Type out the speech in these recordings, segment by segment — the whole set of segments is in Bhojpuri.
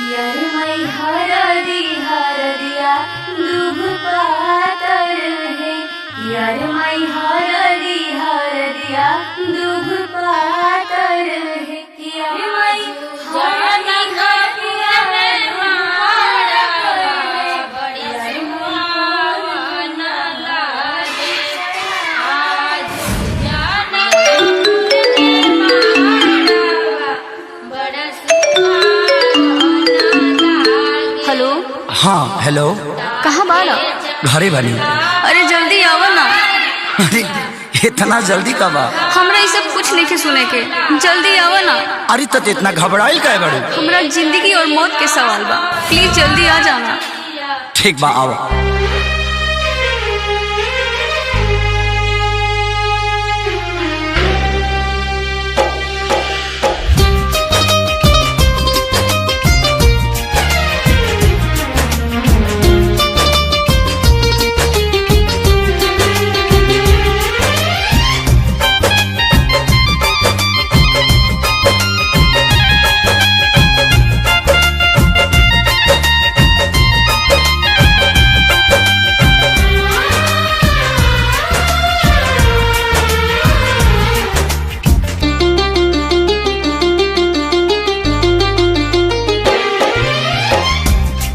यरमई हरदिया दुभ पातर है। यरमई हरदिया दुभ पातर है। यरमई हेलो। हाँ हेलो। कहाँ बाड़ा? घरे बनी। अरे जल्दी आवा ना। अरे इतना जल्दी कब आ? हमरा ये सब कुछ नहीं सुने के, जल्दी आवा ना। अरे तो इतना घबराइल काहे बड़ू? हमरा जिंदगी और मौत के सवाल बा, प्लीज जल्दी आ जाना। ठीक बा आओ।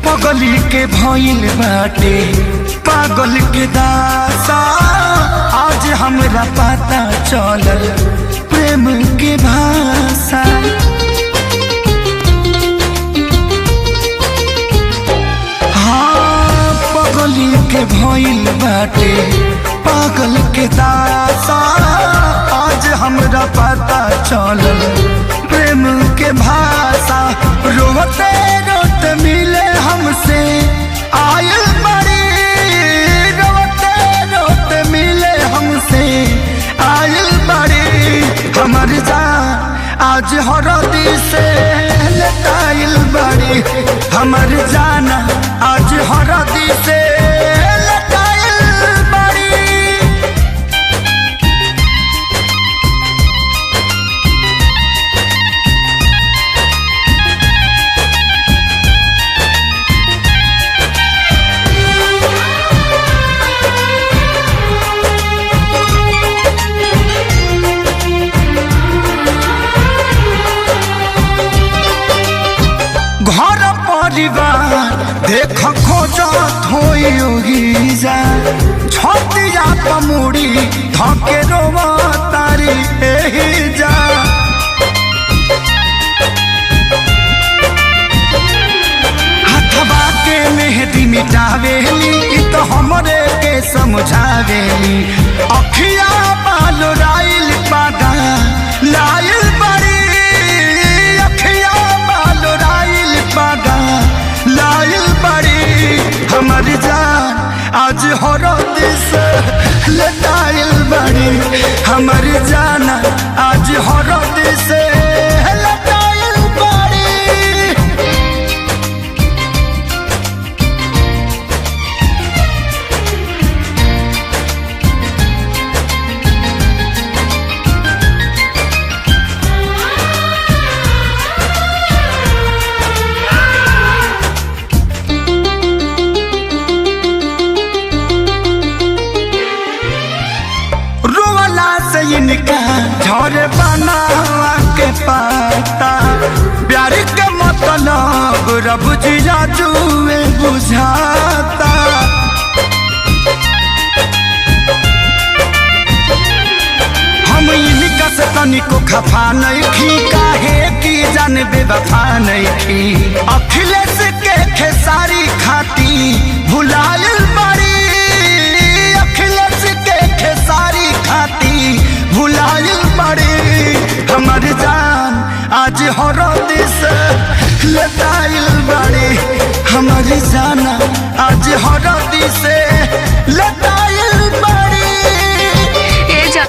पगली के भइल बाटे पागल के दासा, आज हमरा पता चलल प्रेम के भाषा। हाँ पगली के भइल बाटे पागल के दासा, आज हमरा पता चलल प्रेम के भाषा। रोते रोते मिले हमसे आयल बड़ी, रोते रोते मिले हमसे आयल बड़ी। हमर जान आज हरदी से लटाइल बड़ी, हमर जान आज हरदी से लटाइल बड़ी। घर परिवार देख खोजत होई जा, छतिया पमुड़ी धके रोवा तारी एही जा। हथवा के मेहंदी मिटावेली इ तो हमरे के समझावेली। अखिया बाल राइल पागा लाइल बड़ी, अखिया बाल राइल पागा लाइल बड़ी। हमर जान आज हरद से लटाइल बड़ी, हमर जान आज हरद से लटाइल बड़ी। रोवला से इनका झरे बनावा के पाता, प्यार के मतलब रब जिया जुए बुझाता। हम इनका से तनिको खफा नहीं खी, काहे की जान बेवफा नहीं खी। अखिलेश के खेसारी खाती भुलाइल बड़ी, अखिलेश के खेसारी खाती भुलाइल बड़ी। हमर जान आज हरद से लटाइल बड़ी, हमर जान आज हरद से लटाइल